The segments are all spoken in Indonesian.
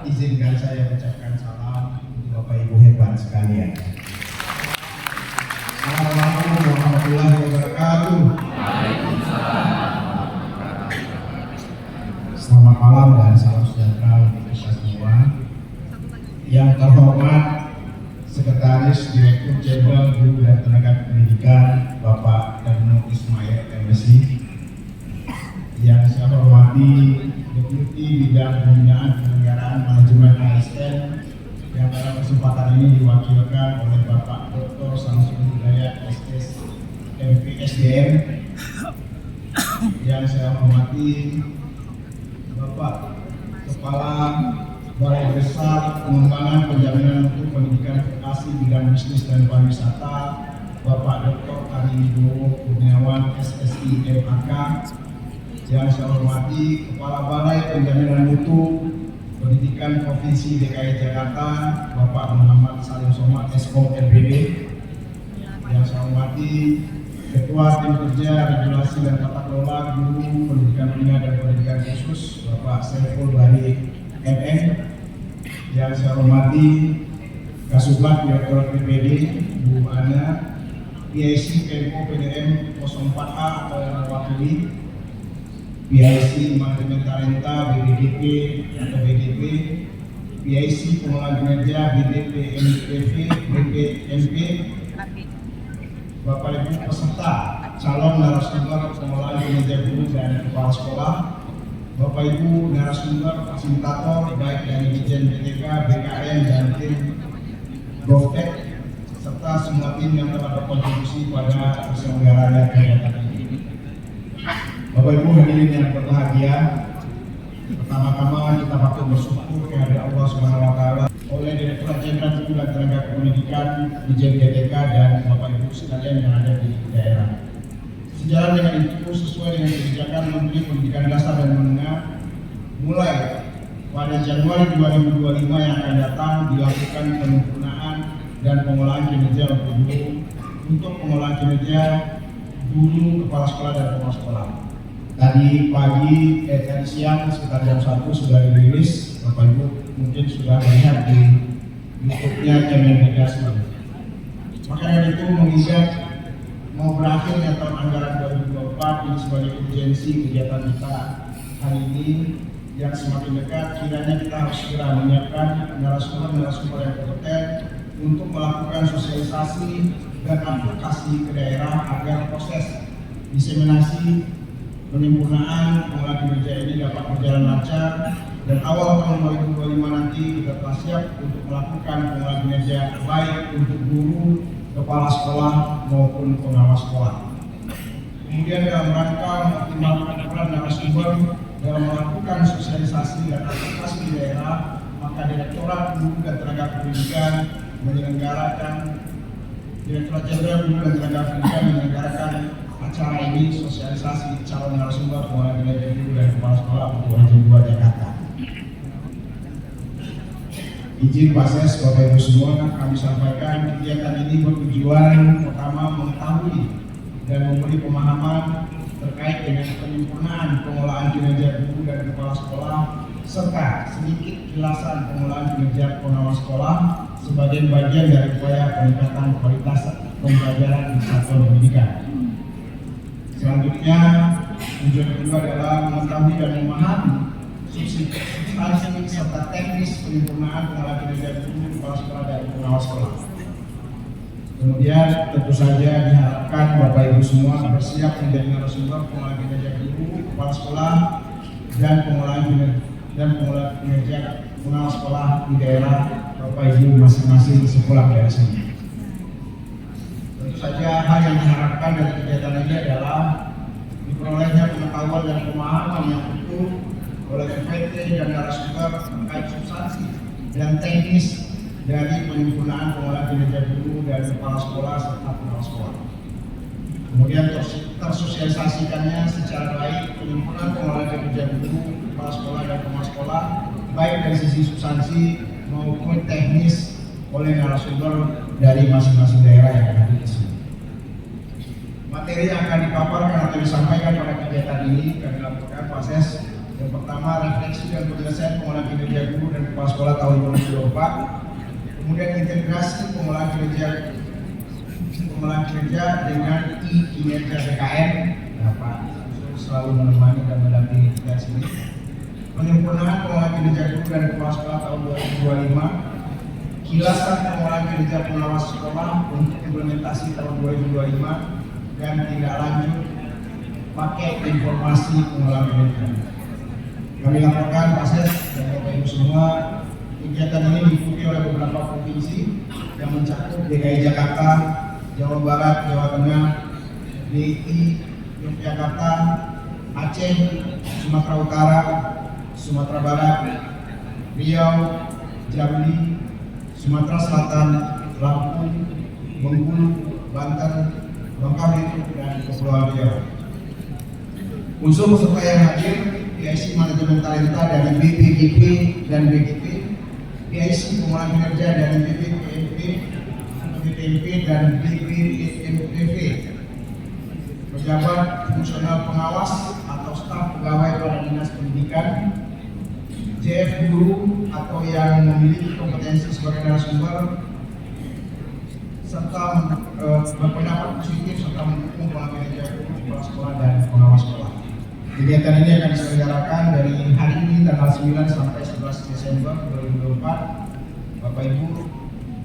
izinkan saya ucapkan salam untuk Bapak Ibu hebat sekalian. Assalamualaikum warahmatullahi wabarakatuh. Selamat malam dan salam sejahtera untuk kita semua. Yang terhormat Sekretaris Direktur Jenderal Guru dan Tenaga Pendidikan Bapak Darno Ismail MSI. Yang saya hormati Deputi Bidang Pembinaan Penyelenggaraan Manajemen ASN yang pada kesempatan ini diwakilkan oleh Bapak Dr. Samsul Hidayat SS MPSDM. Yang saya hormati Bapak Kepala Balai Besar Pengembangan Penjaminan Mutu Pendidikan Vokasi Bidang Bisnis dan Pariwisata Bapak Dr. Ari Wibowo Kurniawan SSI MAK. Yang saya hormati Kepala Balai Penjaminan Mutu Pendidikan Provinsi DKI Jakarta Bapak Muhammad Salim Somad Eskom LPD. Yang saya hormati Ketua Tim Kerja Regulasi dan Tata Kelola Guru Pendidikan Menengah dan Pendidikan Khusus Bapak Saiful Bari MM. Yang saya hormati Kasubag Direktur PPD Bu Ana, PIC Pemko PDM 04A atau yang mewakili, PIC Manajemen Talenta BBDP atau BDP, PIC Pengelola Kinerja BDP MPV BPMP, Bapak Ibu peserta calon narasumber pengelolaan kinerja guru dan kepala sekolah, Bapak Ibu narasumber fasilitator baik dari Dijen BTK, BKN dan tim Govtek serta semua tim yang telah berkontribusi pada penyelenggaraan kegiatan ini. Bapak Ibu hadirin yang berbahagia, pertama-tama kita patut bersyukur kepada Allah Subhanahu wa taala oleh Direktorat Jenderal Guru dan Tenaga Pendidikan Dijen BTK dan Bapak Ibu sekalian yang ada di daerah. Sejalan dengan itu, sesuai dengan kebijakan Menteri Pendidikan Dasar dan Menengah, mulai pada Januari 2025 yang akan datang dilakukan penyempurnaan dan pengolahan kinerja untuk pengolahan kinerja guru, kepala sekolah dan kepala sekolah. Tadi siang sekitar jam 1 sudah dirilis, Bapak Ibu mungkin sudah melihat di YouTube-nya Kemendikbud. Maka dari itu mengingat mau berakhirnya tahun anggaran 2024 ini sebagai urgensi kegiatan kita hari ini yang semakin dekat, kiranya kita harus segera menyiapkan narasumber yang kompeten untuk melakukan sosialisasi dan advokasi ke daerah agar proses diseminasi penyempurnaan pengelolaan kinerja ini dapat berjalan lancar dan awal tahun 2025 nanti kita telah siap untuk melakukan pengelolaan kinerja baik untuk guru, kepala sekolah maupun pengawas sekolah. Kemudian dalam rangka mengoptimalkan peran narasumber dalam melakukan sosialisasi dan advokasi di daerah, maka Direktorat Guru dan Tenaga Pendidikan menyelenggarakan Direktorat Jenderal Guru dan Tenaga Pendidikan menyelenggarakan acara ini sosialisasi calon narasumber pengelolaan kinerja guru dan kepala sekolah untuk Region 2 Jakarta. Izin Pak Ses, Bapak Ibu semua, kami sampaikan kegiatan ini bertujuan pertama mengetahui dan memberi pemahaman terkait dengan penyempurnaan pengelolaan kinerja guru dan kepala sekolah serta sedikit jelasan pengelolaan kinerja pengawas sekolah sebagai bagian dari upaya peningkatan kualitas pembelajaran di satuan pendidikan. Selanjutnya, tujuan kedua adalah mengetahui dan memahami substansi serta teknis penyempurnaan pengelolaan kinerja guru, kepala sekolah dan pengawas sekolah. Kemudian tentu saja diharapkan Bapak Ibu semua bersiap menjadi narasumber pengelolaan kinerja guru, kepala sekolah dan pengelolaan kinerja pengawas sekolah di daerah Bapak Ibu masing-masing sekolah dari sini. Tentu saja hal yang diharapkan dari kegiatan ini adalah diperolehnya pengetahuan dan pemahaman yang utuh oleh PPT dan narasumber terkait substansi dan teknis dari penyempurnaan pengelolaan kinerja guru dan kepala sekolah serta pengawas sekolah. Kemudian tersosialisasikannya secara baik penyempurnaan pengelolaan kinerja guru, kepala sekolah dan pengawas sekolah baik dari sisi substansi maupun teknis oleh narasumber dari masing-masing daerah yang ada di sini. Materi yang akan dipaparkan atau disampaikan pada kegiatan ini kami lakukan proses Yang pertama, refleksi dan penyelesaian pengolahan kinerja guru dan kepala sekolah tahun 2024. Kemudian integrasi pengolahan kinerja dengan kinerja BKN. Nah, Pak selalu menemani dan mendampingi kita sini. Penyempurnaan pengolahan kinerja guru dan kepala sekolah tahun 2025. Kilasan pengolahan kinerja pengawas sekolah untuk implementasi tahun 2025 dan tindak lanjut paket informasi pengolahan kinerja. Kami laporkan Pak Ses dan Bapak Ibu semua, kegiatan ini diikuti oleh beberapa provinsi yang mencakup DKI Jakarta, Jawa Barat, Jawa Tengah, DKI, Yogyakarta, Aceh, Sumatera Utara, Sumatera Barat, Riau, Jambi, Sumatera Selatan, Lampung, Bengkulu, Banten, Bangka Belitung, dan Kepulauan Riau. Unsur peserta yang hadir, PIC Manajemen Talenta dari BPGP dan BGP, PIC Pengolahan Kinerja dari BPMP dan BPMPV, pejabat fungsional pengawas atau staf pegawai pada Dinas Pendidikan, JF guru atau yang memiliki kompetensi sebagai narasumber, serta berpendapat positif serta mendukung pengolahan kinerja guru, kepala sekolah dan pengawas sekolah. Kegiatan ini akan diselenggarakan dari hari ini tanggal 9 sampai 11 Desember 2024. Bapak Ibu,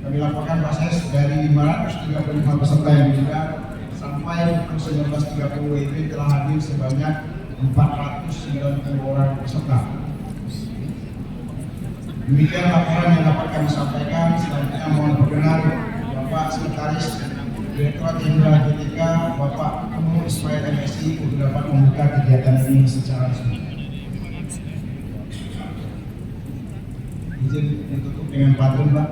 kami laporkan proses dari 535 peserta yang diundang sampai pukul 19.30 WIB telah hadir sebanyak 490 orang peserta. Demikian laporan yang dapat kami sampaikan. Selanjutnya mohon berkenan Bapak Sekretaris Direktorat Jenderal GTK, Bapak Ketua Ismail MSI untuk dapat membuka kegiatan ini secara resmi. Izin ditutup dengan pantun, Pak.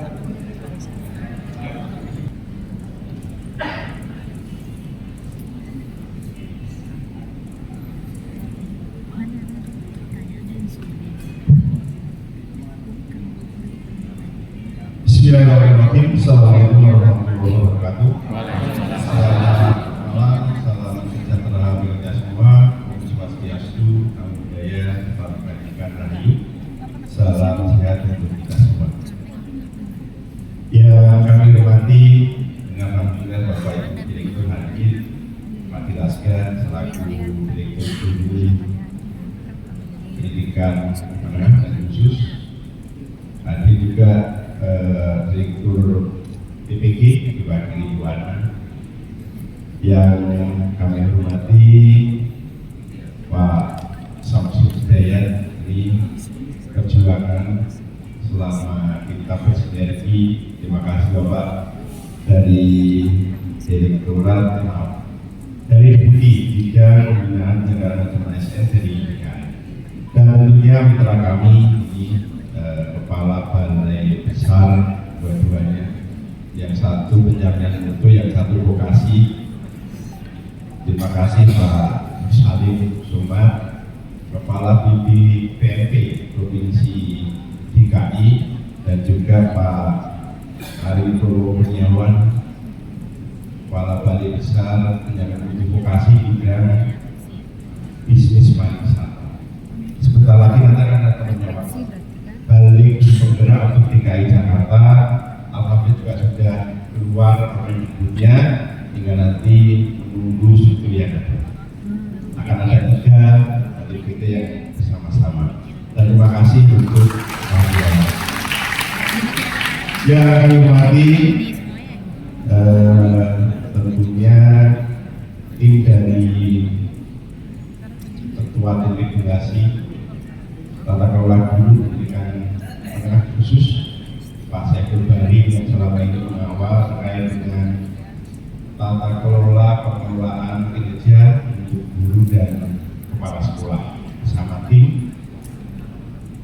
Bismillahirrahmanirrahim. Assalamualaikum warahmatullahi wabarakatuh. Selamat malam, salam sejahtera bagi kita semua. Om Swastiastu, Namo Buddhaya, Salam Kebajikan Rahayu. Salam sehat untuk kita semua. Yang kami hormati, dengan alhamdulillah Bapak Ibu Direktur hadir, Mati Laskar selaku Direktur Studi Pendidikan Menengah dan Khusus, hadir juga Direktur PPG diwakili Bu Ana, yang kami hormati Pak Samsul Hidayat di perjuangan selama kita bersinergi. Terima kasih Bapak dari Direktorat dari Budi Bidang Pembinaan Negara Nasional ASN dari DKI, dan tentunya mitra kami ini Kepala Balai Besar dua-duanya, yang satu penjaminan mutu, yang satu vokasi. Terima kasih Pak Salim Sumat, Kepala BPMP Provinsi DKI, dan juga Pak Arifo Kurniawan, Kepala Balai Besar Penjaminan Mutu Vokasi bidang bisnis pariwisata. Sebentar lagi nanti akan ada menjawab balik penggerak untuk DKI Jakarta. Alhamdulillah juga sudah keluar permendikbudnya, tinggal nanti menunggu situ yang akan ada 3 BPT yang bersama-sama. Dan terima kasih untuk kehadiran. Yang kami hormati, tentunya tim dari Ketua Tim Regulasi Tata Kelola Guru Pendidikan Menengah Khusus, Pak Saiful Bari, yang selama ini mengawal terkait dengan tata kelola pengelolaan kinerja untuk guru dan kepala sekolah bersama tim.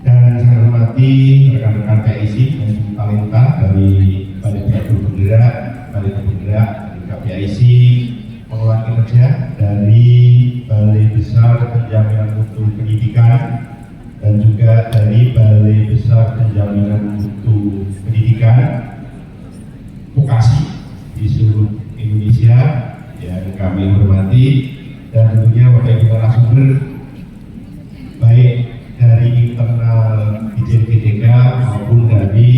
Dan saya hormati rekan-rekan PIC dan Talenta dari Balai Penggerak, Balai Penggerak, dan juga PIC pengelolaan kinerja dari Balai Besar Penjaminan Mutu Pendidikan, dan juga dari Balai Besar Penjaminan Mutu Pendidikan vokasi di seluruh Indonesia yang kami hormati, dan tentunya Bapak Ibu narasumber baik dari internal Dijen GDK maupun dari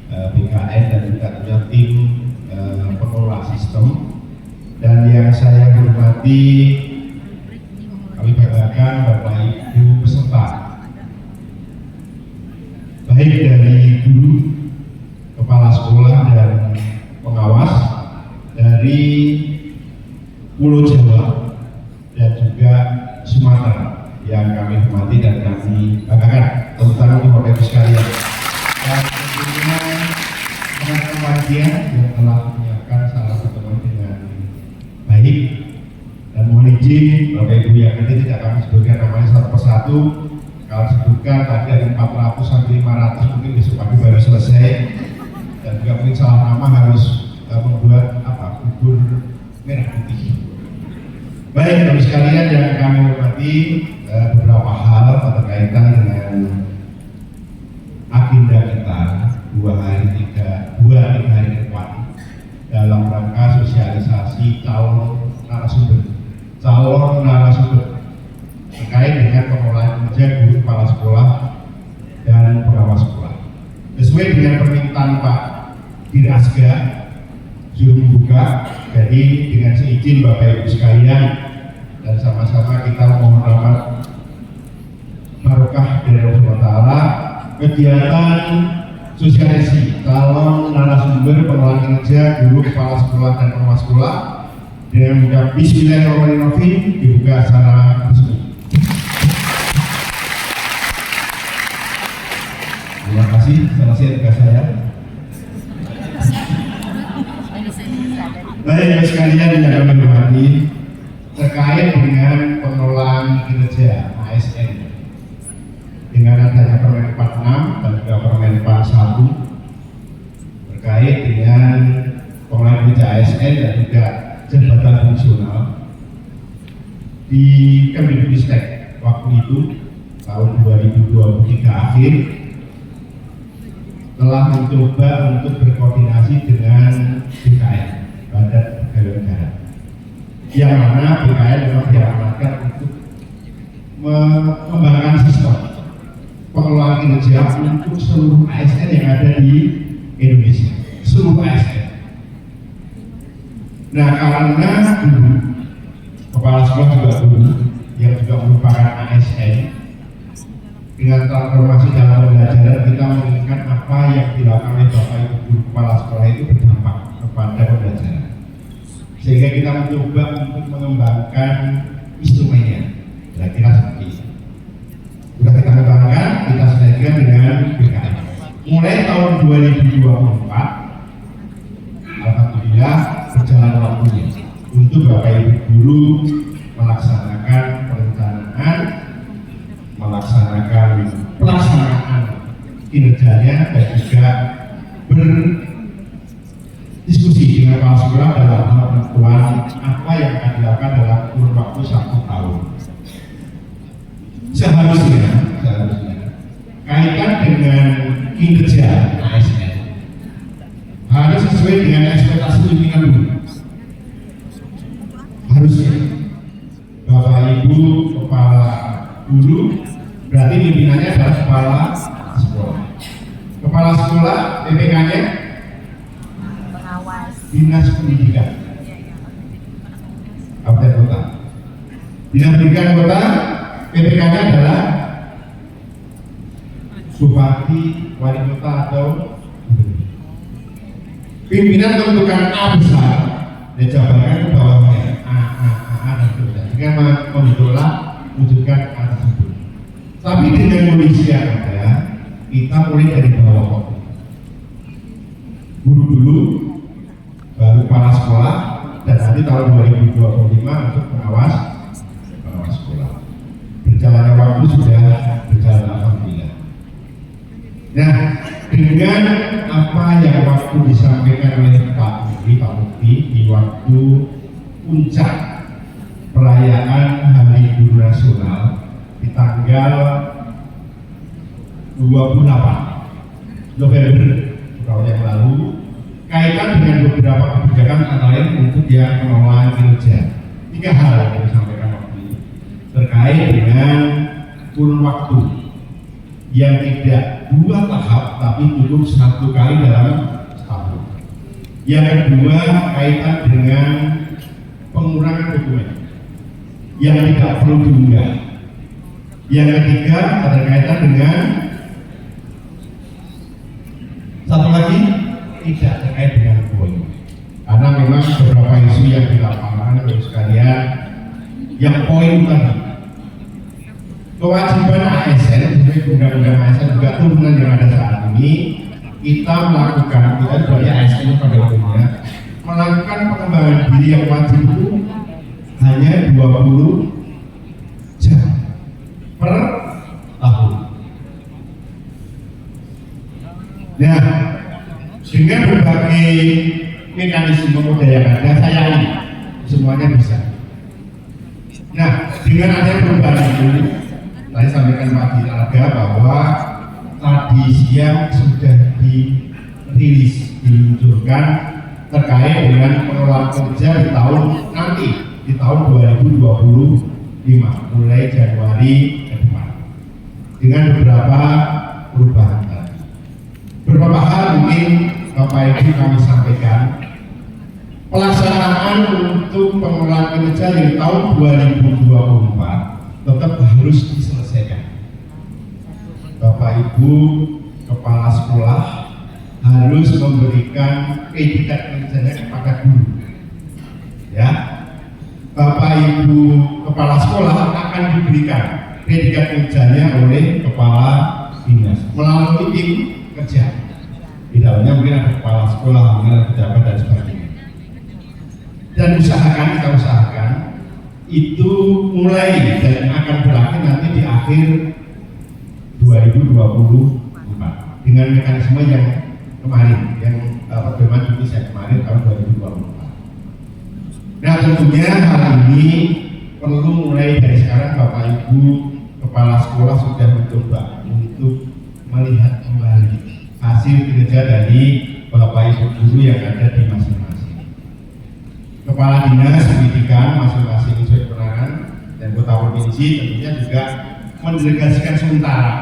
BKN dan juga tim pengelola sistem. Dan yang saya hormati, kami banggakan Bapak Ibu peserta, baik dari guru, kepala sekolah dan pengawas dari Pulau Jawa dan juga Sumatera yang kami hormati dan kami banggakan, terutama untuk Bapak Ibu sekalian. Dan tentunya teman-teman yang telah menyiapkan salah satu dengan baik, dan mohon izin Bapak Ibu yang nanti tidak kami sebutkan namanya satu persatu. Kalau sebutkan tadi ada 400 sampai 500, mungkin besok pagi baru selesai, dan juga mungkin salah nama harus membuat bubur merah putih. Baik, Bapak sekalian yang kami hormati, beberapa hal berkaitan dengan agenda kita 2 hari 3 hari ke depan dalam rangka sosialisasi calon narasumber terkait dengan pengelolaan kerja guru, kepala sekolah dan pengawas sekolah. Sesuai dengan permintaan Pak Dirasga, suruh membuka. Jadi dengan seizin Bapak Ibu sekalian dan sama-sama kita mohon rahmat barokah dari Allah SWT, kegiatan sosialisasi calon narasumber pengelolaan kerja guru, kepala sekolah dan pengawas sekolah dengan mengucap Bismillahirrahmanirrahim dibuka secara resmi. Terima kasih, selesai tugas saya. Baik sekalian yang kami hormati, terkait dengan pengelolaan kinerja ASN dengan adanya Permen 46 dan juga Permen 41 terkait dengan pengelolaan kinerja ASN dan juga jabatan fungsional di Kemdikbudristek waktu itu tahun 2023 akhir telah mencoba untuk berkoordinasi dengan BKN, Badan Pegawai Negara, yang mana BKN memang diamanatkan untuk mengembangkan sistem pengelolaan kinerja untuk seluruh ASN yang ada di Indonesia, seluruh ASN. Nah, karena dulu kepala sekolah juga dulu yang juga merupakan ASN, dengan transformasi dalam pembelajaran kita menginginkan apa yang dilakukan oleh Bapak Ibu guru kepala sekolah itu berdampak kepada pembelajaran, sehingga kita mencoba untuk mengembangkan instrumennya. Kira-kira seperti itu. Sudah kita kembangkan, kita selesaikan dengan BKN. Mulai tahun 2024, alhamdulillah berjalan waktunya untuk Bapak Ibu guru melaksanakan perencanaan, melaksanakan pelaksanaan kinerjanya dan juga berdiskusi dengan kepala sekolah dalam hal penentuan apa yang akan dilakukan dalam kurun waktu 1 tahun. Seharusnya kaitan dengan kinerja ASN harus sesuai dengan ekspektasi pimpinan dulu. Harusnya Bapak Ibu kepala guru berarti pimpinannya adalah kepala sekolah. Kepala sekolah PPK-nya pengawas Dinas Pendidikan Kabupaten Kota. Dinas Pendidikan Kota PPK-nya adalah Bupati, Wali Kota atau pimpinan menentukan A besar dan jabatannya ke bawahnya A dan seterusnya dengan membentuklah wujudkan A tersebut. Tapi dengan kondisi yang ada, kita mulai dari bawah guru dulu, baru kepala sekolah, dan nanti tahun 2025 untuk pengawas sekolah. Berjalannya waktu sudah berjalan alhamdulillah. Nah, dengan apa yang waktu disampaikan oleh Pak Mufti di waktu puncak perayaan Hari Guru Nasional di tanggal 28 November tahun yang lalu, kaitan dengan beberapa kebijakan antara lain untuk yang pengelolaan kinerja. 3 hal yang disampaikan waktu itu terkait dengan kurun waktu yang tidak 2 tahap tapi cukup 1 kali dalam setahun. Yang kedua kaitan dengan pengurangan dokumen yang tidak perlu diunggah. Yang ketiga ada kaitan dengan satu lagi tidak terkait dengan poin. Karena memang beberapa isu yang di lapangan oleh sekalian yang poin tadi kewajiban ASN, sesuai undang-undang ASN juga turunan yang ada saat ini, kita sebagai ASN pada umumnya melakukan pengembangan diri yang wajib itu hanya 20 jam per tahun. Nah, dengan berbagai mekanisme moda yang ada, saya ini semuanya bisa. Nah, dengan adanya perubahan itu, saya sampaikan Pak Dirga bahwa tadi siang sudah dirilis, diluncurkan terkait dengan pengelolaan kerja di tahun nanti, di tahun 2025, mulai Januari ke depan, dengan beberapa perubahan tadi. Beberapa hal mungkin Bapak Ibu kami sampaikan. Pelaksanaan untuk pengelolaan kerja di tahun 2024 tetap harus diselesaikan. Bapak Ibu kepala sekolah harus memberikan predikat kerjanya kepada guru. Ya, Bapak Ibu kepala sekolah akan diberikan predikat kerjanya oleh kepala dinas melalui tim kerja. Di dalamnya mungkin ada kepala sekolah, mungkin ada pejabat dan sebagainya. Dan kita usahakan itu mulai dan akan berakhir nanti di akhir 2024 dengan mekanisme yang kemarin, yang pedoman cuti saya kemarin tahun 2024. Nah, tentunya hal ini perlu mulai dari sekarang Bapak Ibu kepala sekolah sudah mencoba untuk melihat kembali hasil kinerja dari Bapak Ibu guru yang ada di masing-masing kepala dinas pendidikan masing-masing sesuai kewenangan dan kota provinsi tentunya juga mendelegasikan sementara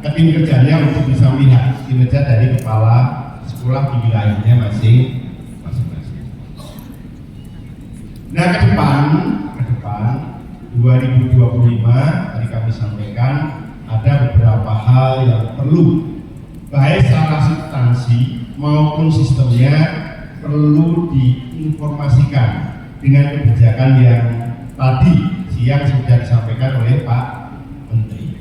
ke tim kerjanya untuk bisa melihat kinerja dari kepala sekolah di wilayahnya masing-masing. Nah, ke depan 2025 tadi kami sampaikan ada beberapa hal yang perlu baik secara substansi maupun sistemnya perlu diinformasikan dengan kebijakan yang tadi siang sudah disampaikan oleh Pak Menteri.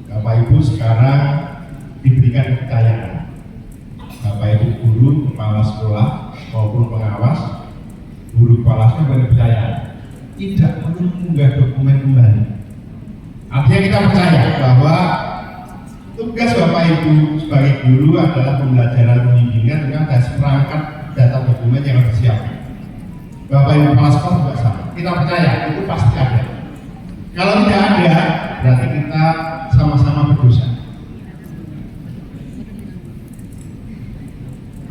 Bapak Ibu sekarang diberikan kepercayaan. Bapak Ibu guru, kepala sekolah maupun pengawas, guru kepala sekolah berkepercayaan tidak perlu mengunggah dokumen kembali. Artinya kita percaya bahwa tugas Bapak Ibu sebagai guru adalah pembelajaran pembimbingan dengan ada seperangkat data dokumen yang harus disiapkan. Bapak Ibu kepala sekolah juga sama. Kita percaya itu pasti ada. Kalau tidak ada, berarti kita sama-sama berdosa.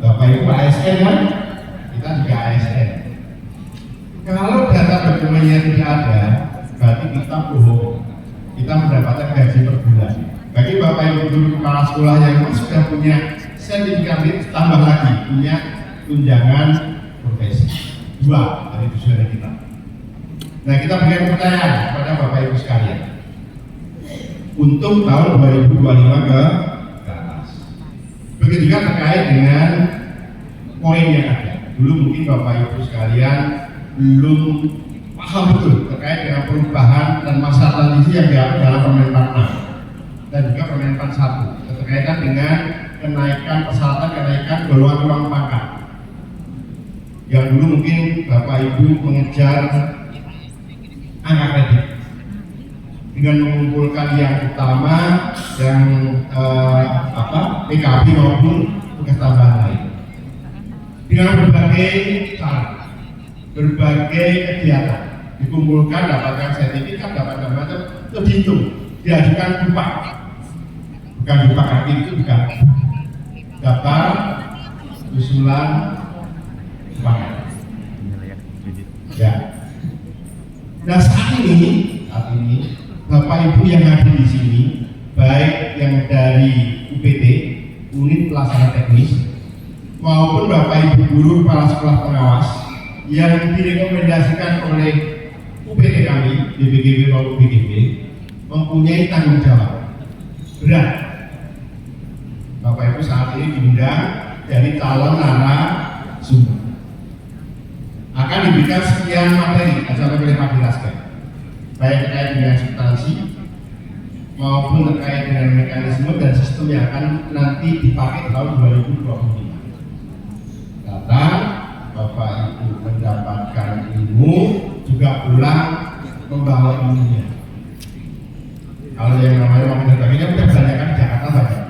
Bapak Ibu ASN kan? Kita juga ASN. Kalau data dokumennya tidak ada, berarti kita bohong. Kita mendapatkan gaji per bulan. Bagi Bapak Ibu guru kepala sekolah yang sudah punya sertifikat, tambah lagi punya tunjangan profesi 2 dari saudara kita. Nah, kita berikan pertanyaan kepada Bapak Ibu sekalian untuk tahun 2025 ke atas. Begitu juga terkait dengan poin yang ada. Dulu mungkin Bapak Ibu sekalian belum paham betul terkait dengan perubahan dan masa transisi yang diatur dalam Permenpan 6 dan juga Permenpan 1 berkaitan dengan kenaikan persyaratan kenaikan golongan uang pangkat. Yang dulu mungkin Bapak Ibu mengejar angka kredit dengan mengumpulkan yang utama yang PKB maupun tugas tambahan lain dengan berbagai cara, berbagai kegiatan dikumpulkan, dapatkan sertifikat, dapatkan macam itu dihitung, diajukan bukan buka kaki itu bukan daftar usulan banget. Ya. Nah saat ini Bapak Ibu yang hadir di sini baik yang dari UPT, unit pelaksana teknis, maupun Bapak Ibu guru kepala sekolah pengawas yang direkomendasikan oleh UPT kami, BPGB maupun BGB, mempunyai tanggung jawab berat. Bapak Ibu saat ini diundang dari calon narasumber. Akan diberikan sekian materi acara oleh Pak Diraskan, baik terkait dengan substansi maupun terkait dengan mekanisme dan sistem yang akan nanti dipakai tahun 2025. Datang, Bapak Ibu mendapatkan ilmu, juga pulang membawa ilmunya. Kalau yang namanya mau mendatanginya udah banyak kan di Jakarta banyak.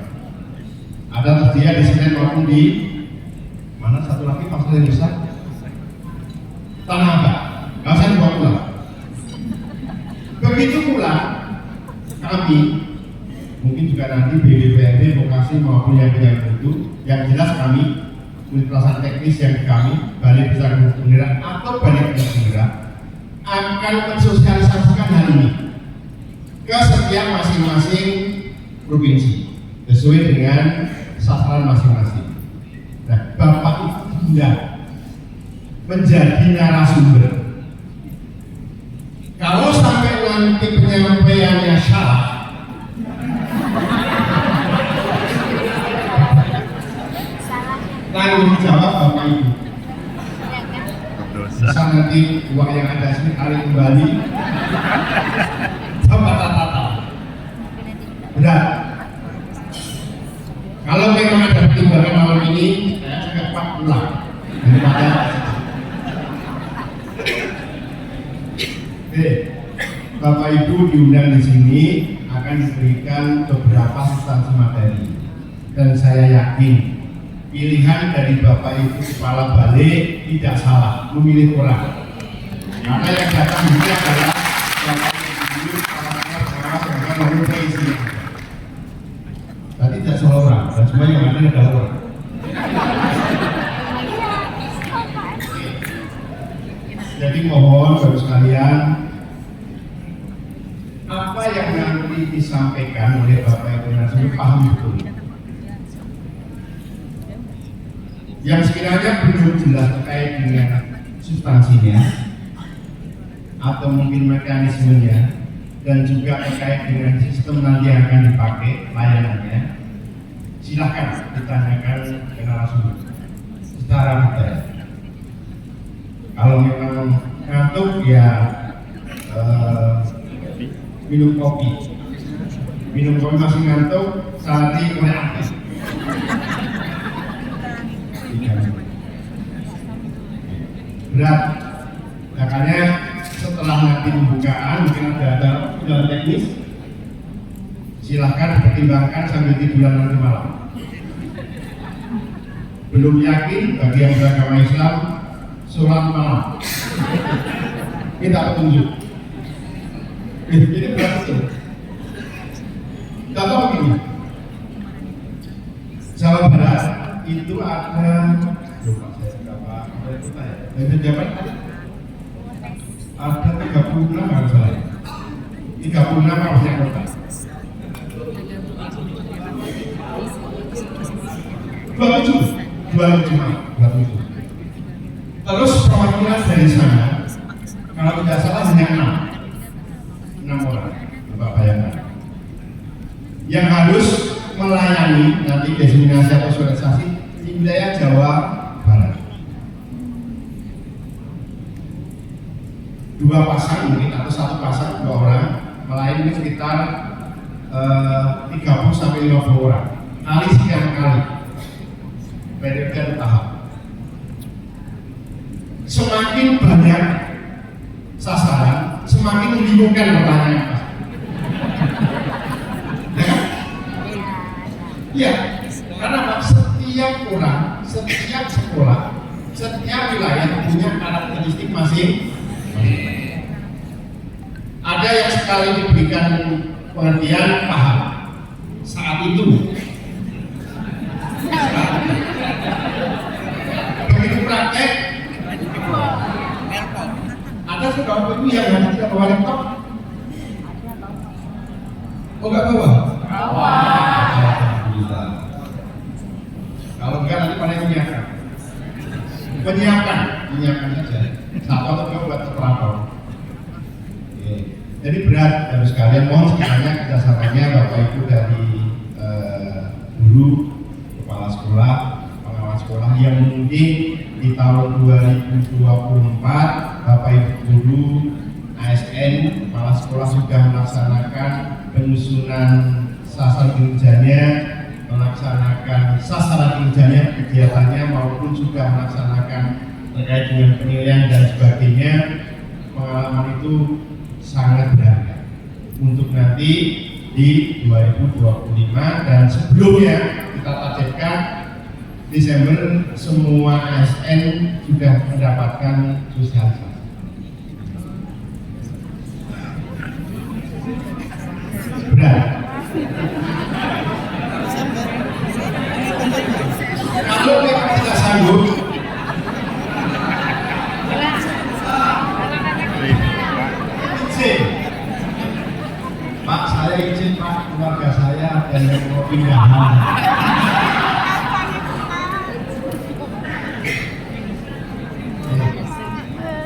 Ada tersedia di Senen maupun di mana satu lagi fasilitas yang besar, Tanah Abang. Nggak usah dibawa pulang. Begitu pula kami, mungkin juga nanti BDPRD, vokasi maupun yang itu, yang jelas kami unit pelaksana teknis yang kami Balai Besar Penggerak atau Balai Besar Penggerak akan mensosialisasikan hal ini ke setiap masing-masing provinsi sesuai dengan sasaran masing-masing. Nah, Bapak Ibu tidak menjadi narasumber. Kalau sampai nanti penyampaiannya salah, tanggung jawab Bapak Ibu. Bisa nanti uang yang ada sini tarik kembali sama tata. Berat. Kalau memang ada pertimbangan malam ini, saya cepat pulang daripada. Bapak Ibu diundang di sini akan diberikan beberapa substansi materi, dan saya yakin pilihan dari Bapak Ibu Kepala Balai tidak salah memilih orang. Karena yang datang ini adalah Bapak Ibu Kepala Pengawas yang memilih isinya. Tadi tidak salah orang, dan semua yang ada adalah orang. Jadi mohon Bapak sekalian, apa yang nanti disampaikan oleh Bapak Ibu narasumber paham betul. Yang sekiranya belum jelas terkait dengan substansinya atau mungkin mekanismenya dan juga terkait dengan sistem nanti yang akan dipakai layanannya, silakan ditanyakan ke narasumber secara detail. Kalau memang ngantuk ya minum kopi masih ngantuk, saat ini mulai aktif. Berat, makanya setelah nanti pembukaan mungkin ada jalan teknis, silahkan pertimbangkan sambil tiduran nanti malam. Belum yakin bagi yang beragama Islam, sholat malam kita petunjuk. Ini berarti contoh begini, Jawa Barat itu ada ada 36 kalau salah, 36 kabupaten kota. 27. Terus perwakilan dari sana, kalau tidak salah hanya 6 orang, Bapak bayangkan, yang harus melayani nanti desiminasi atau sosialisasi di wilayah Jawa Barat. 2 pasang mungkin atau 1 pasang 2 orang melayani sekitar 30 sampai 50 orang. Kali sekian kali, periode tahap. Semakin banyak sasaran, semakin membingungkan pertanyaan. Ya, karena setiap orang, setiap sekolah, setiap wilayah punya karakteristik masing. Ada yang sekali diberikan pengertian paham saat itu. Begitu praktek, ada sekolah itu yang tidak bawa laptop. Oh nggak bawa? menyiapkan saja satu atau dua buat operator. Jadi berat harus sekalian, mohon sekiranya kerjasamanya Bapak Ibu dari guru, kepala sekolah, pengawas sekolah yang mungkin di tahun 2024 Bapak Ibu guru, ASN, kepala sekolah sudah melaksanakan penyusunan sasaran kinerjanya, melaksanakan sasaran kinerjanya, kegiatannya maupun sudah melaksanakan terkait dengan penilaian dan sebagainya. Pengalaman itu sangat berharga untuk nanti di 2025 dan sebelumnya kita targetkan Desember semua ASN sudah mendapatkan sosialisasi. Berat. Kalau kita tidak sanggup, izin. Pak, saya izin Pak, keluarga saya ada yang mau pindahan.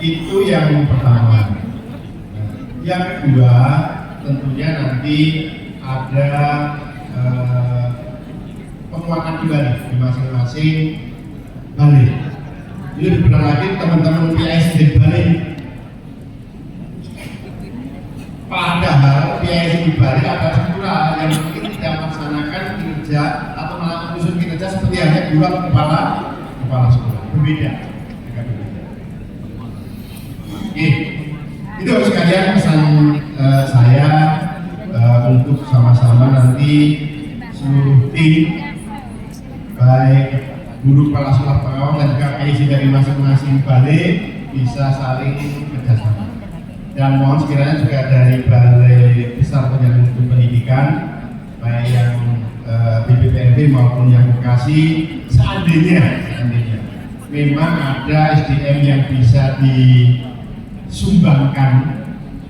Itu yang pertama. Yang kedua, tentunya nanti ada penguatan kembali di masing-masing balai. Ini benar lagi teman-teman PISD balai. Padahal PISD balai ada pula yang mungkin tidak melaksanakan kinerja atau malah menyusun kinerja seperti hanya dua kepala sekolah. Berbeda. Itu sekalian pesan saya untuk sama-sama nanti seluruh tim baik guru, kepala sekolah, pengawas dan juga PIC dari masing-masing balai bisa saling kerjasama. Dan mohon sekiranya juga dari Balai Besar Penyandang Pendidikan baik yang BPPNB maupun yang Bekasi, seandainya memang ada SDM yang bisa disumbangkan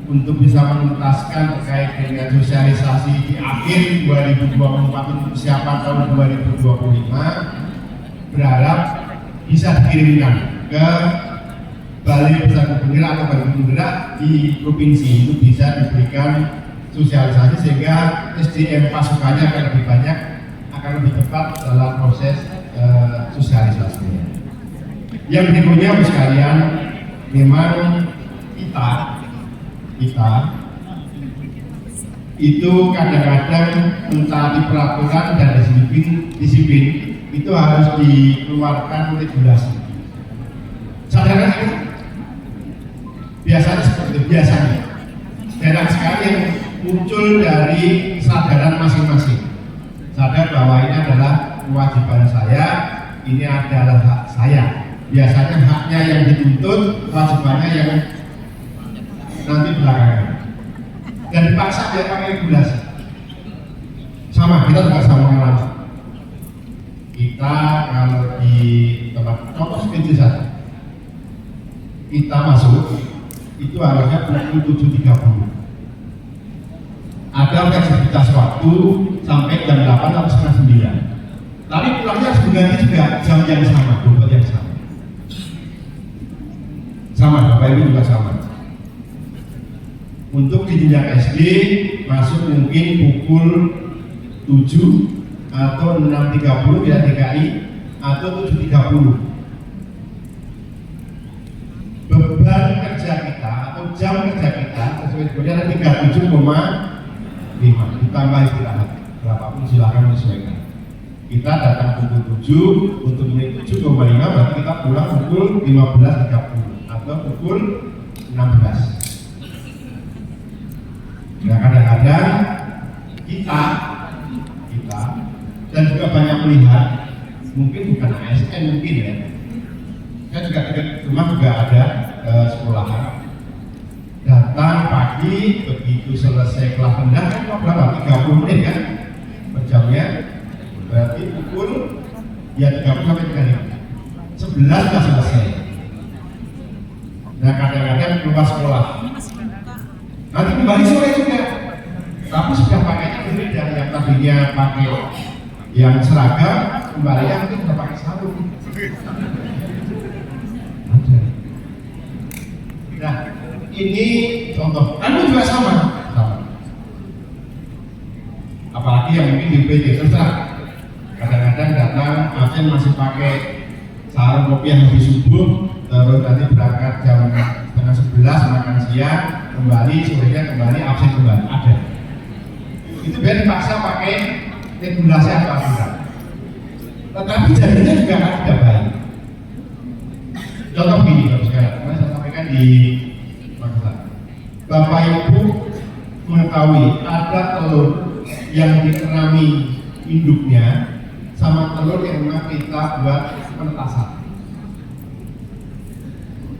untuk bisa menuntaskan terkait dengan sosialisasi di akhir 2024 untuk persiapan tahun 2025, berharap bisa dikirimkan ke Balai Besar Penggerak atau Balai Penggerak di provinsi itu bisa diberikan sosialisasi sehingga SDM pasukannya akan lebih banyak, akan lebih cepat dalam proses sosialisasinya. Yang berikutnya sekalian, memang kita itu kadang-kadang mentaati peraturan dan disiplin itu harus dikeluarkan regulasi. Sadarkan itu biasanya seperti biasanya jarang sekali yang muncul dari kesadaran masing-masing, sadar bahwa ini adalah kewajiban saya, ini adalah hak saya. Biasanya haknya yang dituntut, kewajibannya yang nanti belakangan, dan dipaksa dia pakai regulasi. Sama, kita juga sama mengalami. Kita kalau di tempat contoh sekecil saja, kita masuk itu harusnya pukul 7.30. Ada fleksibilitas waktu sampai jam 8 atau setengah 9. Tapi pulangnya harus diganti juga jam yang sama, dompet yang sama. Sama, Bapak Ibu juga sama. Untuk di jenjang SD masuk mungkin pukul 7 atau 6.30 ya DKI atau 7.30. Beban kerja kita atau jam kerja kita sesuai dengan 37,5 ditambah istirahat berapapun silakan menyesuaikan. Kita datang pukul 7 untuk menit 7,5 berarti kita pulang pukul 15.30 atau pukul 16. Nah kadang-kadang kita dan juga banyak melihat, mungkin bukan ASN mungkin ya, saya juga dekat rumah juga ada sekolahan, datang pagi begitu selesai kelas rendah kan berapa? 30 menit kan per jamnya, berarti pukul ya 30 sampai 35 11 sudah selesai. Nah kadang-kadang keluar sekolah nanti kembali sore juga, tapi sudah pakainya berbeda. Yang tadinya pakai yang seragam, kembalinya mungkin sudah pakai sarung. Nah, ini contoh. Anu juga sama. Apalagi yang mungkin di UPD terserah. Kadang-kadang datang absen masih pakai sarung kopi yang lebih subuh, terus nanti berangkat jam setengah 11 makan siang, kembali sorenya kembali absen kembali. Ada. Itu biar dipaksa pakai regulasi atau aturan. Tetapi jadinya juga tidak baik. Contoh begini, kalau sekarang saya sampaikan di Makassar. Bapak Ibu mengetahui ada telur yang dikerami induknya sama telur yang memang kita buat penetasan.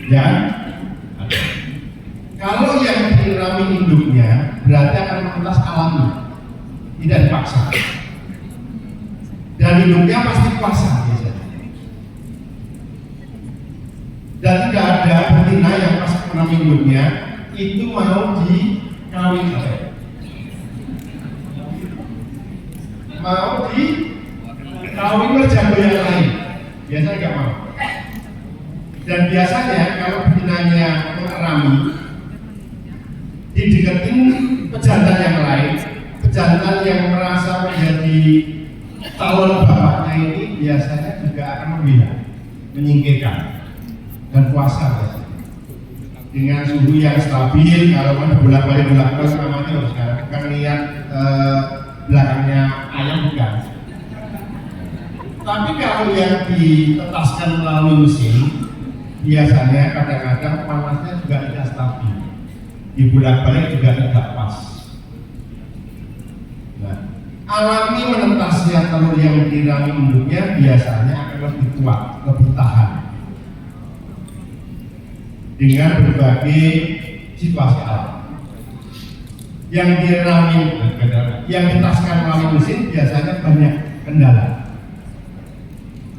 Dan kalau yang dikerami induknya berarti akan menetas alami, tidak dipaksa. Dan induknya pasti puasa biasanya. Dan tidak ada betina yang pas mengenai induknya itu mau dikawin, mau dikawin oleh jago yang lain, biasanya nggak mau. Dan biasanya kalau betinanya mengerami, dideketin pejantan yang lain, pejantan yang merasa menjadi calon bapaknya ini biasanya juga akan membela, menyingkirkan dan puasa biasanya. Dengan suhu yang stabil, kalau mana bolak-balik namanya harus sekarang bukan lihat belakangnya ayam bukan. Tapi kalau yang ditetaskan melalui mesin, biasanya kadang-kadang panasnya juga tidak stabil, dibolak-balik juga tidak pas. Nah, alami menetasnya telur yang dirami induknya biasanya akan lebih kuat, lebih tahan dengan berbagai situasi alam. Yang dirami, yang ditaskan melalui mesin biasanya banyak kendala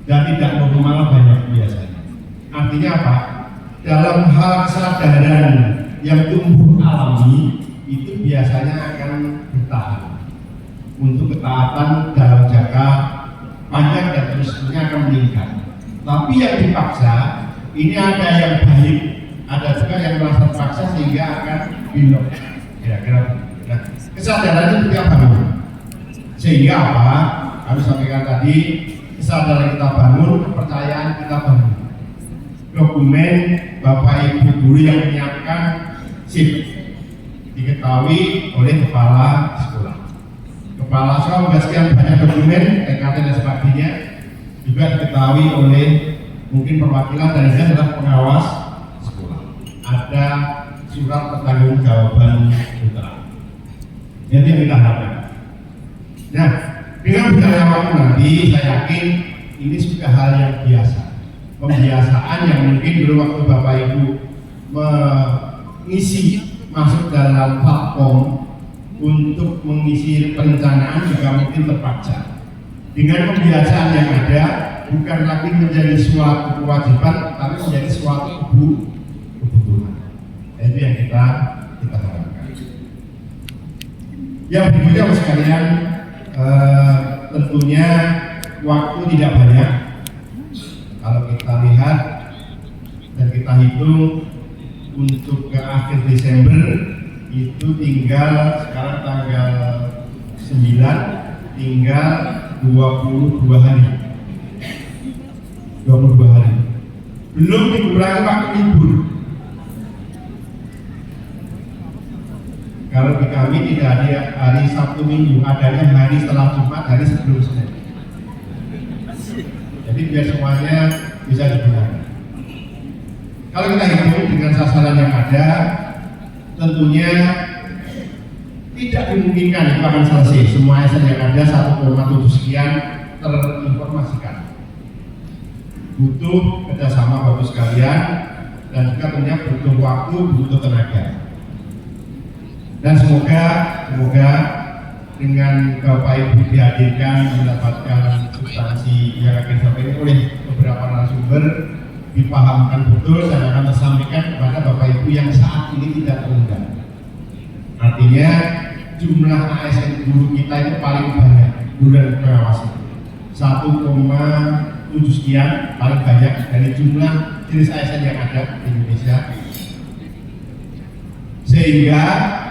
dan tidak normal banyak biasanya. Artinya apa? Dalam hal kesadaran yang tumbuh alami itu biasanya akan bertahan untuk ketaatan dalam jangka panjang dan terusnya akan meningkat. Tapi yang dipaksa ini ada yang baik, ada juga yang merasa terpaksa sehingga akan belok. Kira-kira. Nah, kesadaran itu seperti apa? Sehingga apa? Kami sampaikan tadi, kesadaran kita bangun, kepercayaan kita bangun. Dokumen Bapak Ibu guru yang menyiapkan SIP diketahui oleh kepala sekolah. Kepala sekolah membuat banyak dokumen, TKT dan sebagainya juga diketahui oleh mungkin perwakilan dan ini adalah pengawas sekolah. Ada surat pertanggungjawaban putra. Jadi yang kita harapkan. Nah, dengan berjalannya waktu nanti, saya yakin ini sudah hal yang biasa. Pembiasaan yang mungkin dulu waktu Bapak Ibu mengisi masuk dalam platform untuk mengisi perencanaan juga mungkin terpaksa. Dengan pembiasaan yang ada, bukan lagi menjadi suatu kewajiban, tapi menjadi suatu kebutuhan. Itu yang kita harapkan. Yang berikutnya sekalian, tentunya waktu tidak banyak. Kalau kita lihat dan kita hitung untuk ke akhir Desember itu tinggal sekarang tanggal 9, tinggal 22 hari. 22 hari. Belum dikurangi waktu libur. Kalau di kami tidak ada hari Sabtu Minggu, adanya hari setelah Jumat, hari sebelum Senin. Jadi biar semuanya bisa digunakan. Kalau kita hitung dengan sasaran yang ada, tentunya tidak dimungkinkan itu akan selesai. Semua SN yang ada 1,7 sekian terinformasikan. Butuh kerjasama Bapak sekalian dan juga tentunya butuh waktu, butuh tenaga. Dan semoga dengan Bapak Ibu dihadirkan mendapatkan substansi yang akan disampaikan oleh beberapa narasumber, dipahamkan betul dan akan tersampaikan kepada Bapak Ibu yang saat ini tidak terundang. Artinya jumlah ASN guru kita itu paling banyak, guru dan pengawas 1,7 sekian paling banyak dari jumlah jenis ASN yang ada di Indonesia. Sehingga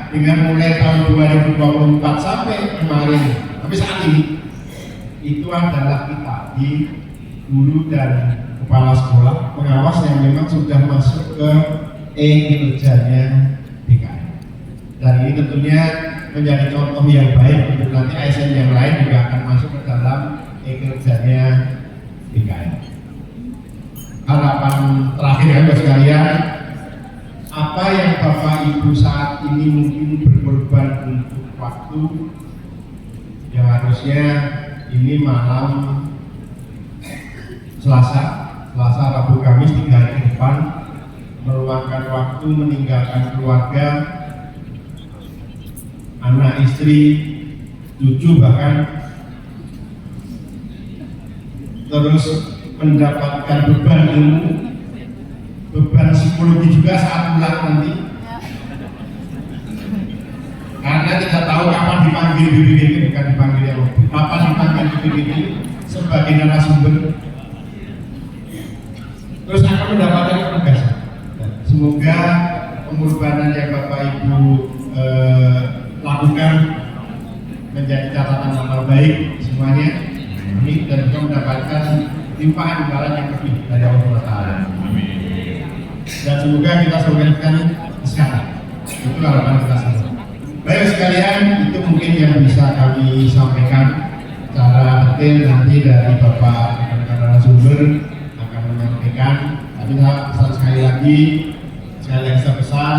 dengan mulai tahun 2024 sampai kemarin, tapi saat ini itu adalah kita di guru dan kepala sekolah pengawas yang memang sudah masuk ke kinerjanya DKI. Dan ini tentunya menjadi contoh yang baik untuk nanti ASN yang lain juga akan masuk ke dalam kinerjanya DKI. Harapan terakhir ya Bapak sekalian, apa yang Bapak Ibu saat ini mungkin berkorban untuk waktu yang harusnya ini malam Selasa, Rabu, Kamis 3 hari ke depan meluangkan waktu meninggalkan keluarga, anak, istri, cucu bahkan, terus mendapatkan beban ilmu, beban psikologi juga saat pulang nanti, karena tidak tahu kapan dipanggil BPBD, bukan dipanggil yang kapan dipanggil BPBD sebagai narasumber, terus akan mendapatkan penugasan. Semoga pengorbanan yang Bapak Ibu lakukan menjadi catatan amal baik semuanya, dan juga mendapatkan limpahan imbalan yang lebih dari Allah Taala. Dan semoga kita selesaikan sekarang. Itu harapan kita semua. Baik sekalian, itu mungkin yang bisa kami sampaikan secara detail nanti dari Bapak narasumber akan menyampaikan. Tapi saya pesan sekali lagi, saya pesan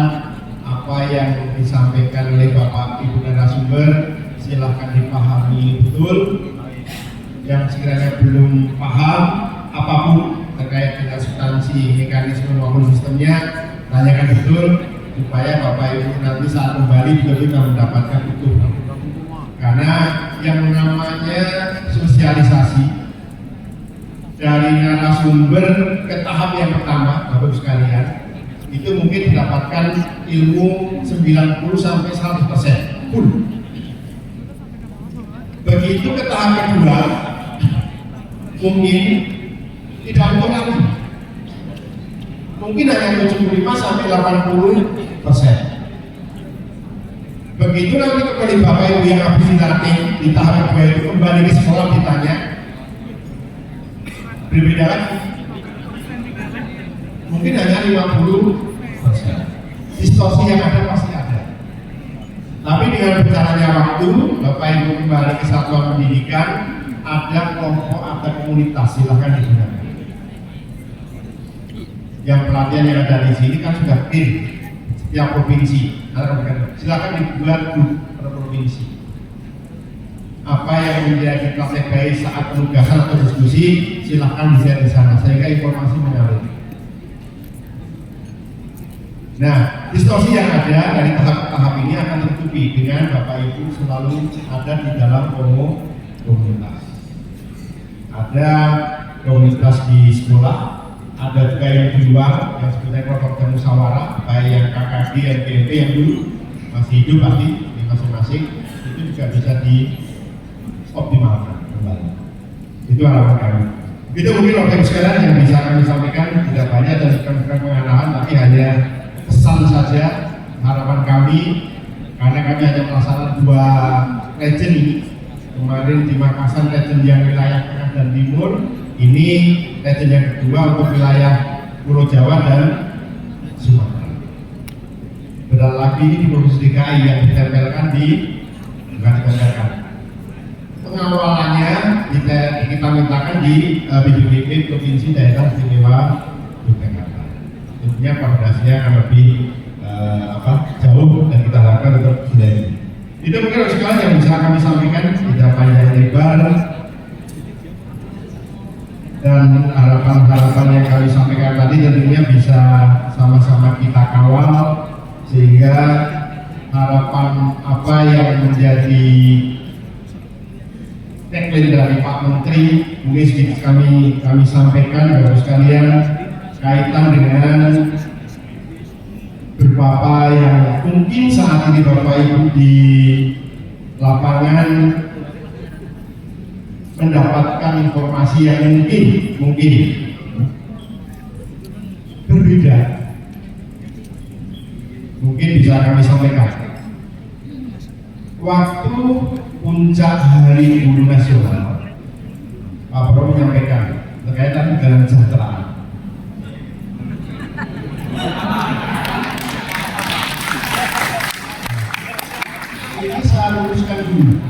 apa yang disampaikan oleh Bapak Ibu narasumber silahkan dipahami betul. Yang sekiranya belum paham apapun terkait dengan substansi mekanisme maupun sistemnya, tanyakan betul supaya Bapak Ibu nanti saat kembali juga kita mendapatkan itu. Karena yang namanya sosialisasi dari narasumber ke tahap yang pertama, Bapak Ibu sekalian, itu mungkin didapatkan ilmu 90 sampai 100% full. Begitu ke tahap kedua, mungkin tidak untuk lagi, mungkin hanya 75 sampai 80%. Begitu nanti kembali Bapak Ibu yang habis dilatih di tahap kedua itu kembali ke sekolah ditanya, berbeda lagi, mungkin hanya 50%. Distorsi yang ada pasti ada. Tapi dengan berjalannya waktu, Bapak Ibu kembali ke satuan pendidikan, ada kelompok, ada komunitas, silahkan digunakan. Yang pelatihan yang ada di sini kan sudah tim setiap provinsi, silahkan dibuat grup per provinsi. Apa yang menjadi praktek baik saat penugasan atau diskusi, silahkan di-share di sana sehingga informasi mengalir. Nah, distorsi yang ada dari tahap ke tahap ini akan tertutupi dengan Bapak Ibu selalu ada di dalam komunitas. Ada komunitas di sekolah, ada juga yang di luar yang sebenarnya kelompok musyawarah, baik yang KKD, MPMP yang dulu masih hidup pasti di masing-masing, itu juga bisa dioptimalkan kembali. Itu harapan kami. Itu mungkin Bapak Ibu sekalian yang bisa kami sampaikan, tidak banyak dan bukan pengarahan, tapi hanya pesan saja harapan kami, karena kami hanya melaksanakan 2 legend ini. Kemarin di Makassar legend yang wilayah tengah dan timur, ini legend yang kedua untuk wilayah Pulau Jawa dan Sumatera. Bentar lagi ini di Provinsi DKI yang ditempelkan di pengawalannya kita mintakan di BPBD Provinsi Daerah Istimewa Yogyakarta. Tentunya koordinasinya akan lebih jauh dan kita harapkan tetap sudah ini. Itu mungkin sekali yang bisa kami sampaikan, tidak panjang lebar, dan harapan-harapan yang kami sampaikan tadi tentunya bisa sama-sama kita kawal sehingga harapan apa yang menjadi tagline dari Pak Menteri mungkin sedikit kami sampaikan Bapak sekalian kaitan dengan beberapa yang mungkin saat ini Bapak Ibu di lapangan mendapatkan informasi yang mungkin berbeda. Mungkin bisa sudah kami sampaikan. Waktu puncak Hari Guru Nasional, Pak Prabowo menyampaikan berkaitan dengan kesejahteraan. Ini saya luruskan dulu.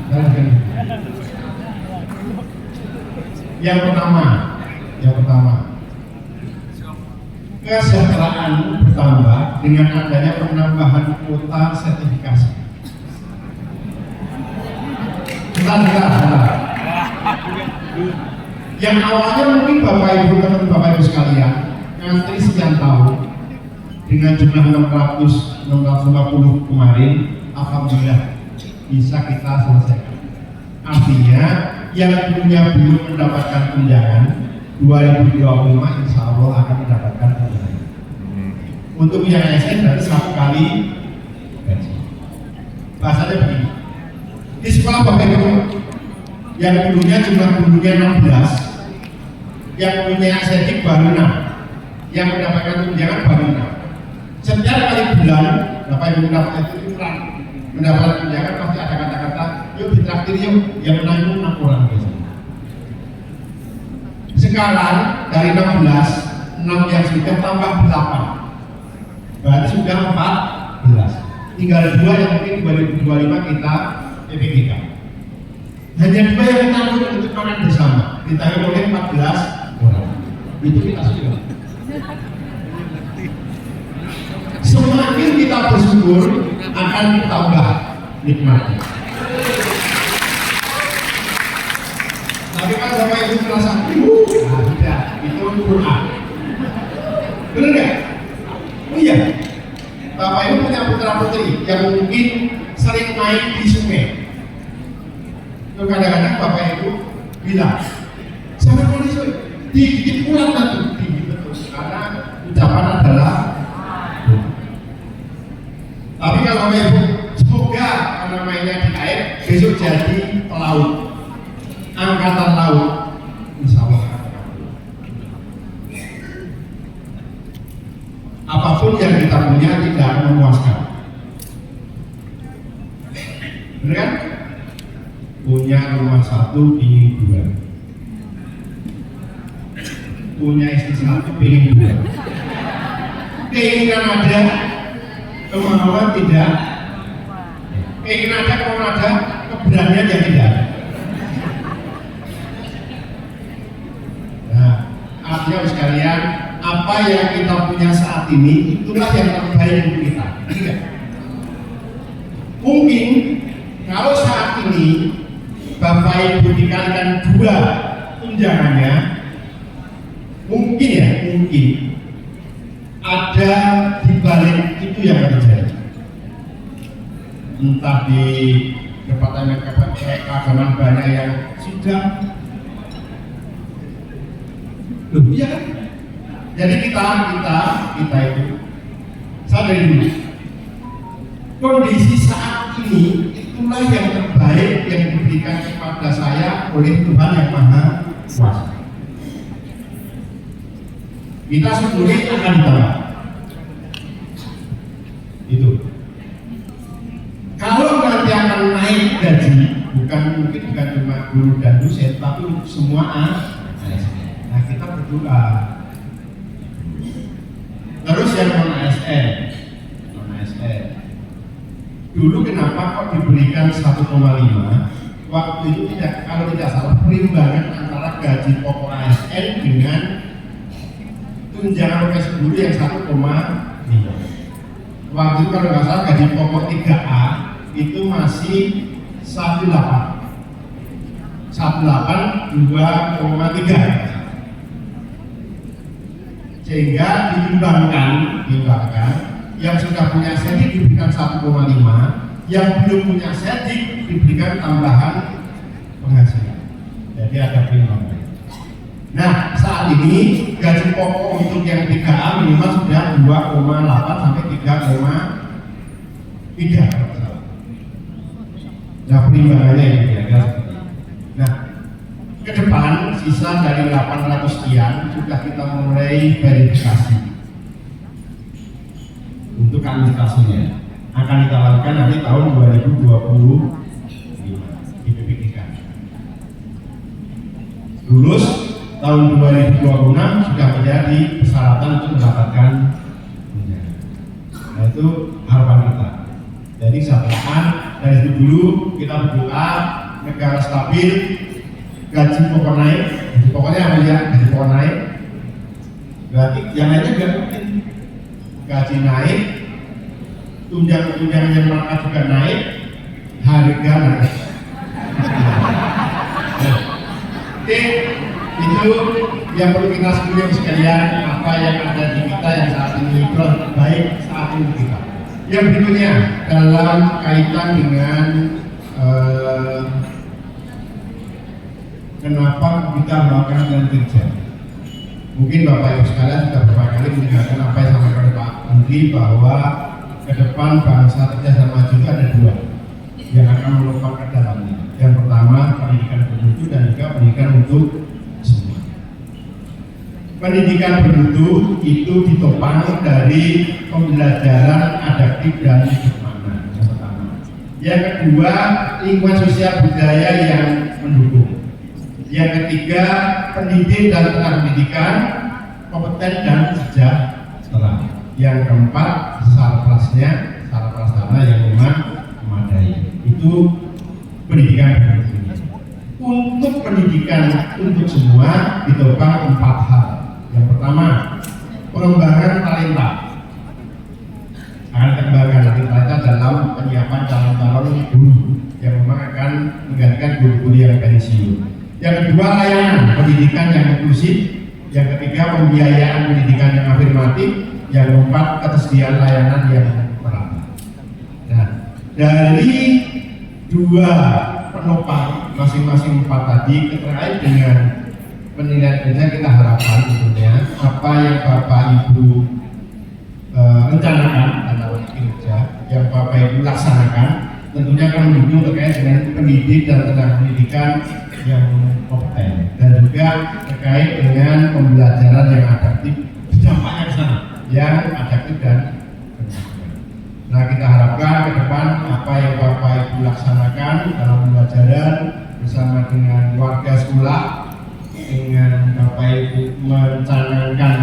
Yang pertama, kesejahteraan bertambah dengan adanya penambahan kuota sertifikasi. Bentar. Yang awalnya mungkin Bapak Ibu sekalian ngantri sekian tahun dengan jumlah 650 kemarin, alhamdulillah bisa kita selesaikan. Artinya yang punya belum mendapatkan tunjangan 2025 insya Allah akan mendapatkan tunjangan. Untuk yang ASN berarti 1 kali gaji. Bahasanya begini, di sekolah Bapak Ibu yang dulunya jumlah gurunya 16, yang punya asedik baru 6, yang mendapatkan tunjangan baru 6. Setiap kali bulan Bapak Ibu mendapatkan tunjangan pasti ada kata-kata, yuk ditraktir yuk, yang menanggung 6 orang biasanya. Sekarang dari 16, 6 yang sudah tambah 8, berarti sudah 14. Tinggal 2 yang mungkin 2025 kita PPGK. Hanya 2 yang kita untuk makan bersama, ditanggung oleh 14 orang. Itu kita sudah. Semakin kita bersyukur akan tambah nikmatnya. Tapi kan Bapak Ibu merasa, tidak, itu Quran. Benar nggak? Oh iya. Bapak Ibu punya putra putri yang mungkin sering main di sungai. Kadang-kadang Bapak Ibu bilang, sama polisi, digigit ulat nanti, digigit betul. Karena ucapan adalah tapi kalau Bapak Ibu semoga karena mainnya di air besok jadi pelaut, angkatan laut, insya Allah. Apapun yang kita punya tidak memuaskan, benar kan? Punya rumah 1 ingin 2, punya istri 1 ingin 2. Keinginan ada, kemauan tidak, keinginan ada, kemauan ada, keberanian yang tidak. Nah, artinya sekalian, apa yang kita punya saat ini itulah yang terbaik untuk kita. Mungkin kalau saat ini Bapak Ibu dikalikan 2 tunjangannya, mungkin ada di balik itu yang terjadi. Entah di departemen keagamaan banyak yang sudah, iya kan? Jadi kita itu sadari dulu. Kondisi saat ini itulah yang terbaik yang diberikan kepada saya oleh Tuhan Yang Maha Kuasa. Kita syukuri akan ditambah. Itu. Kalau nanti akan naik gaji, mungkin bukan cuma guru dan dosen, tapi untuk semua ASN. Nah, kita berdoa. Terus yang non ASN. Dulu kenapa kok diberikan 1,5? Waktu itu kalau tidak salah perimbangan antara gaji pokok ASN dengan tunjangan profesi guru yang 1,5. Waktu itu kalau nggak salah gaji pokok 3A itu masih 2,3, sehingga diimbangkan yang sudah punya sedik diberikan 1,5, yang belum punya sedik diberikan tambahan penghasilan. Jadi ada perimbangan. Nah, saat ini gaji pokok untuk yang 3A minimal sudah 2,8 sampai 3,3. Nah, perimbangannya yang kira-kira seperti ini. Nah, ke depan sisa dari 800 sekian sudah kita mulai verifikasi untuk administrasinya. akan kita lakukan nanti tahun 2025 di PPDK. Lulus tahun 2026 sudah menjadi persyaratan untuk mendapatkan tunjangan. Nah itu harapan kita. Jadi sampaikan dari itu dulu kita berdoa negara stabil, gaji pokok naik, gaji pokoknya apa ya? Gaji pokok naik. Berarti yang lainnya juga mungkin gaji naik, tunjangan yang melekat juga naik, harga naik. Oke, itu yang perlu kita sebutkan sekalian, apa yang ada di kita yang saat ini baik saat ini kita. Yang berikutnya dalam kaitan dengan kenapa kita melakukan dengan kerja. Mungkin Bapak Ibu sekalian sudah beberapa kali mendengarkan apa yang disampaikan Pak Menteri bahwa ke depan bangsa kerja dan maju itu ada dua yang akan melupakan ke dalamnya. Yang pertama pendidikan bermutu dan juga pendidikan untuk semua. Pendidikan bermutu itu ditopang dari pembelajaran adaptif dan hidup makna. Yang pertama. Yang kedua lingkungan sosial budaya yang mendukung. Yang ketiga, pendidik dan tenaga pendidikan kompeten dan sejahtera. Yang keempat, sarana prasarana yang memang memadai. Itu pendidikan bermutu. Untuk pendidikan untuk semua ditopang 4 hal. Yang pertama, pengembangan talenta. Akan dikembangkan talenta dalam penyiapan calon-calon guru yang memang akan menggantikan guru-guru yang pensiun. Yang kedua, layanan pendidikan yang inklusif. Yang ketiga, pembiayaan pendidikan yang afirmatif. Yang keempat, ketersediaan layanan yang merata. Nah, dari dua penopang masing-masing 4 tadi terkait dengan penilaian kerja, kita harapkan tentunya apa yang Bapak Ibu rencanakan dalam kinerja, yang Bapak Ibu laksanakan, tentunya akan mendukung terkait dengan pendidik dan tenaga pendidikan yang kompeten dan juga terkait dengan pembelajaran yang adaptif, dampaknya ke sana yang adaptif dan bermanfaat. Nah, kita harapkan ke depan apa yang Bapak Ibu laksanakan dalam pembelajaran bersama dengan warga sekolah, dengan Bapak Ibu merencanakan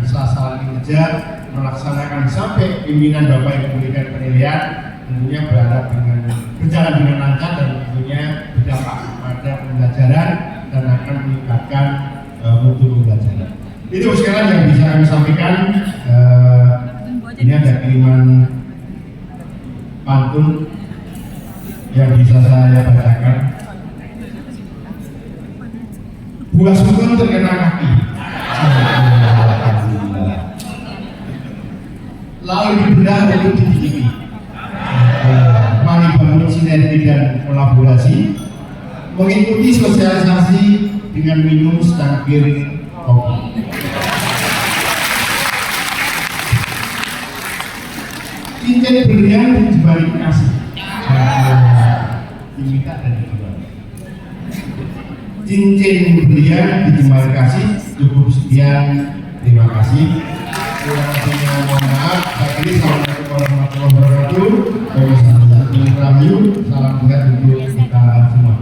sasaran kerja, melaksanakan sampai pimpinan Bapak Ibu memberikan penilaian, tentunya berharap dengan berjalan dengan lancar dan tentunya berdampak pada pembelajaran dan akan meningkatkan mutu pembelajaran. Itu sekarang yang bisa kami sampaikan. Ini ada kiriman pantun yang bisa saya bacakan. Buah sukun terkena kaki, lalu dibedah untuk dicicipi. Mari bangun sinergi dan kolaborasi, mengikuti sosialisasi dengan minum secangkir kopi. Cincin berlian dijemari kasih, diminta dan dijual. Cincin berlian dijemari kasih, cukup sekian, terima kasih. Kurang lebihnya mohon maaf. Assalamualaikum warahmatullahi wabarakatuh. Salam sehat untuk kita semua.